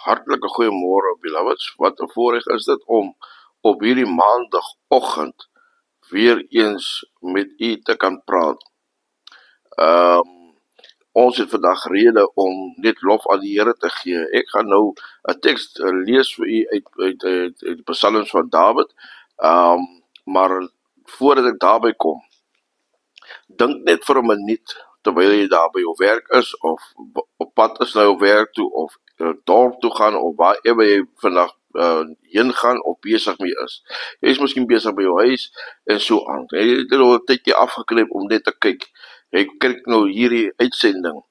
Hartlike goeiemôre, beloveds. Wat 'n voorreg is dit om op hierdie maandagoggend weer eens met u te kan praat. Ons het vandag rede om net lof aan die Here te gee. Ek gaan nou 'n teks lees vir u uit die Psalms van Dawid. Maar voordat ek daarby kom, dink net vir 'n minuut terwyl jy daar by jou werk is, of op pad is na jou werk toe, of dorp toe gaan, of waarever jy vandag heen gaan of besig mee is. Jy is miskien besig by jou huis en so aan. Jy het al 'n tydjie afgeknip om net te kyk. Jy kyk nou hierdie uitsending.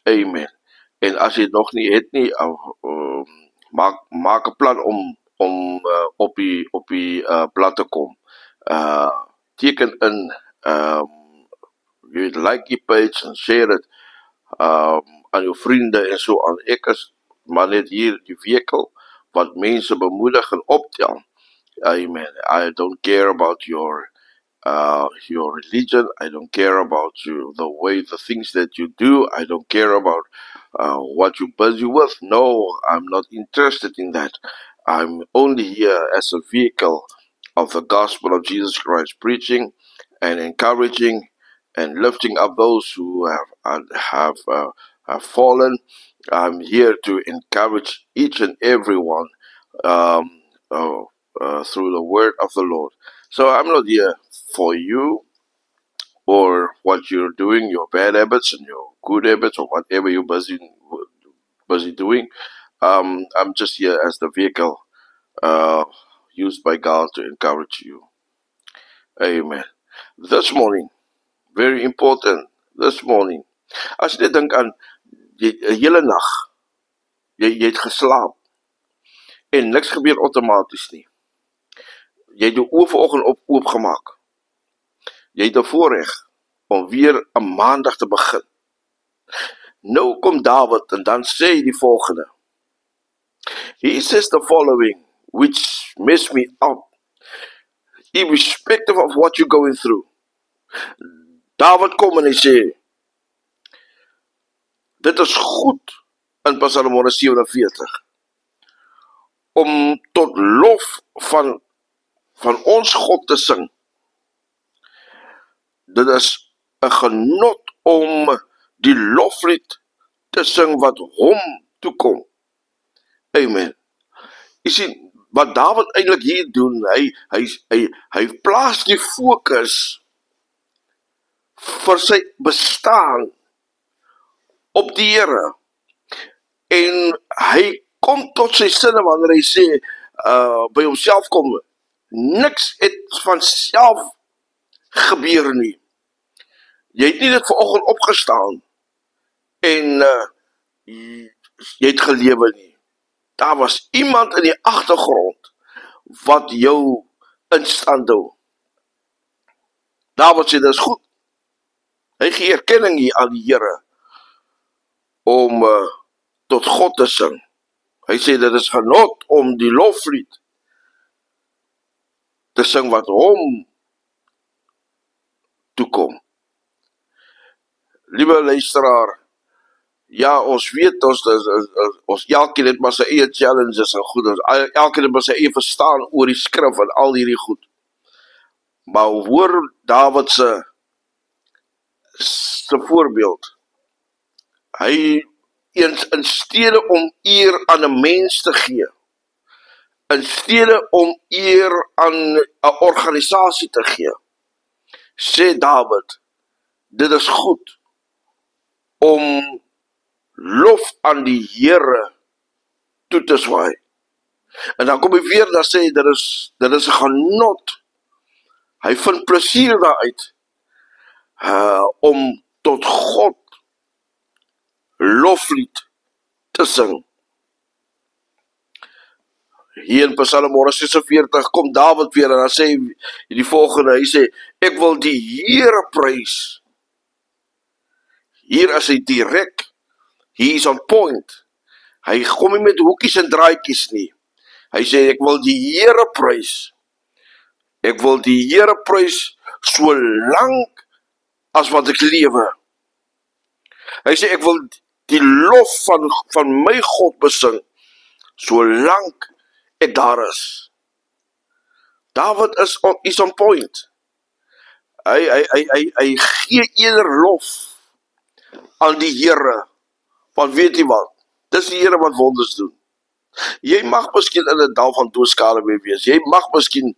Amen. En as jy het nog nie het nie, maak 'n plan om op die blad te kom. Teken in, jy weet, like die page en share dit aan jou vriende en so aan. Ek is maar net hier die vehikel wat mense bemoedig en optel. Amen. I don't care about your religion. I don't care about the things that you do. I don't care about what you're busy with. No, I'm not interested in that. I'm only here as a vehicle of the gospel of Jesus Christ, preaching and encouraging and lifting up those who have fallen. I'm here to encourage each and every one through the word of the Lord. So I'm not here for you or what you're doing, your bad habits and your good habits, or whatever you're busy doing. I'm just here as the vehicle used by God to encourage you. Amen. This morning, very important, this morning, as jy dink aan die hele nag, jy het geslaap en niks gebeur outomaties nie. Jy het jou oë vanoggend oopgemaak. Jy het 'n voorreg om weer 'n maandag te begin. Nou kom Dawid en dan sê hy die volgende. He says the following, which messed me up, irrespective of what you're going through. Dawid kom en hy sê, dit is goed in Psalm 147 om tot lof van ons God te sing. Dit is 'n genot om die loflied te sing wat hom toekom. Amen. Jy sien, wat Dawid eintlik hier doen, hy plaas die fokus vir sy bestaan op die Here. En hy kom tot sy sinne wanneer hy sê, by homself kom, niks het van self gebeur nie. Jy het nie dit vanoggend opgestaan en jy het gelewe nie. Daar was iemand in die agtergrond wat jou in stand hou. Dawid sê, dit is goed. Hy gee erkenning hier aan die Here om tot God te sing. Hy sê, dit is genot om die loflied te sing wat hom toekom. Liewe luisteraar, ja, ons weet, ons elkeen het maar sy eie challenges en goed, elkeen het maar sy eie verstaan oor die skrif en al hierdie goed. Maar hoor Dawid se voorbeeld. Hy in steede om eer aan 'n mens te gee, in steede om eer aan 'n organisasie te gee, sê Dawid, dit is goed om lof aan die Here toe te swaai. En dan kom hy weer, dan sê hy, dit is 'n genot. Hy vind plesier daaruit om tot God loflied te sing. Hier in Psalm 146 kom Dawid weer en dan sê hy die volgende, hy sê, ek wil die Here prys. Hier is hy direk, he is on point. Hy kom nie met hoekies en draaikies nie. Hy sê, ek wil die Here prys. Ek wil die Here prys so lank as wat ek lewe. Hy sê, ek wil die lof van my God besing Solank ek daar is. David is on point. Hy gee eerder lof aan die Here, want weet jy wat? Dis die Here wat wonders doen. Jy mag miskien in 'n dal van doodskade wees. Jy mag miskien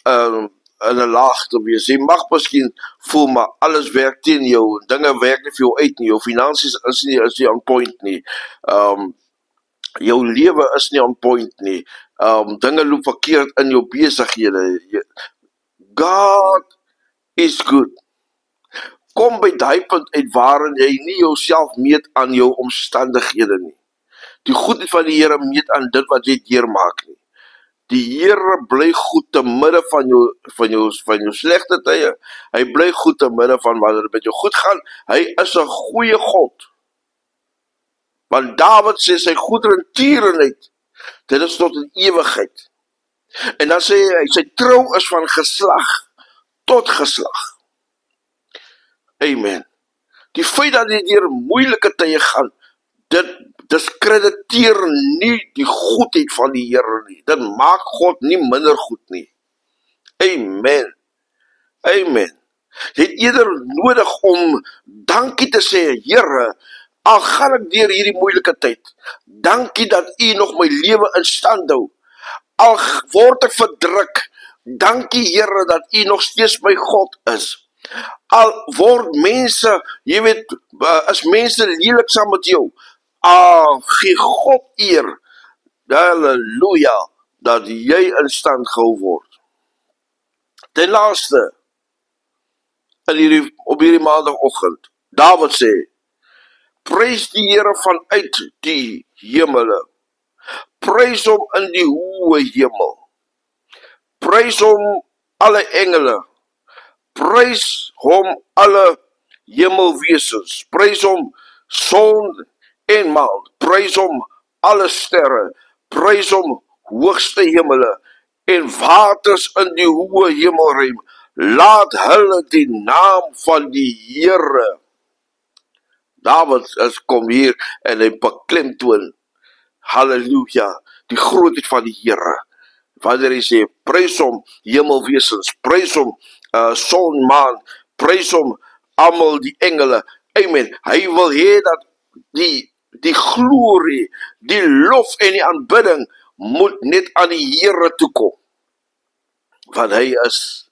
in 'n laagte wees. Jy mag miskien voel maar alles werk teen jou en dinge werk nie vir jou uit nie. Jou finansies is nie on point nie. Jou lewe is nie on point nie. Dinge loop verkeerd in jou besighede. God is good. Kom by daai punt uit waarin jy nie jouself meet aan jou omstandighede nie. Die goedheid van die Here meet aan dit wat jy deurmaak nie. Die Here bly goed te midde van jou slegte tye. Hy bly goed te midde van wanneer dit met jou goed gaan. Hy is 'n goeie God. Want Dawid sê sy goedertierenheid, dit is tot in ewigheid. En dan sê hy, sy trou is van geslag tot geslag. Amen. Die feit dat jy deur moeilike tye gaan, dit diskrediteer nie die goedheid van die Here nie. Dit maak God nie minder goed nie. Amen. Amen. Jy het eerder nodig om dankie te sê, Here, al gaan ek deur hierdie moeilike tyd, dankie dat U nog my lewe in stand hou. Al word ek verdruk, dankie Here dat U nog steeds my God is. Al word mense, jy weet, is mense lelik saam met jou, gee God eer, halleluja, dat jy in stand gehou word. Ten laaste, op hierdie maandagoggend, Dawid sê, prys die Here vanuit die hemele, prys hom in die hoë hemel, prys hom alle engele, prys hom alle hemelwesens, prys hom son en maan, prys hom alle sterre, prys hom hoogste hemele en waters in die hoë hemelruim, laat hulle die naam van die Here. Dawid kom hier en hy beklemtoon, halleluja, die grootheid van die Here. Wanneer hy sê, prys hom hemelwesens, prys hom son, maan, prys hom almal die engele. Amen. Hy wil hê dat die glorie, die lof en die aanbidding moet net aan die Here toe kom. Want hy is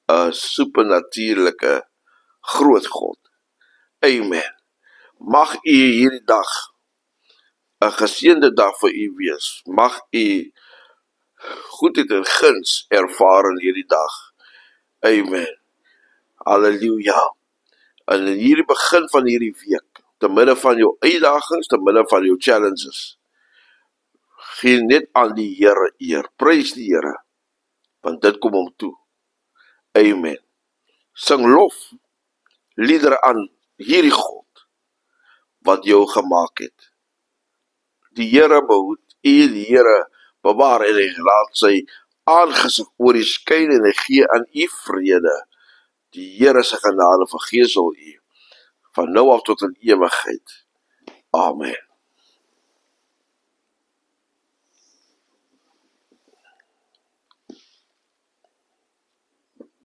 'n supernatuurlike groot God. Amen. Mag u hierdie dag 'n geseënde dag vir u wees. Mag u goedheid en guns ervaar in hierdie dag. Amen. Halleluja. En in hierdie begin van hierdie week, te midde van jou uitdagings, te midde van jou challenges, gee net aan die Here eer. Prys die Here, want dit kom hom toe. Amen. Sing lof, liedere aan hierdie God, wat jou gemaak het. Die Here behoed u, die Here bewaar en hy laat sy aangesig oor u skyn en hy gee aan u vrede. Die Here se genade vergeesel u van nou af tot in ewigheid. Amen.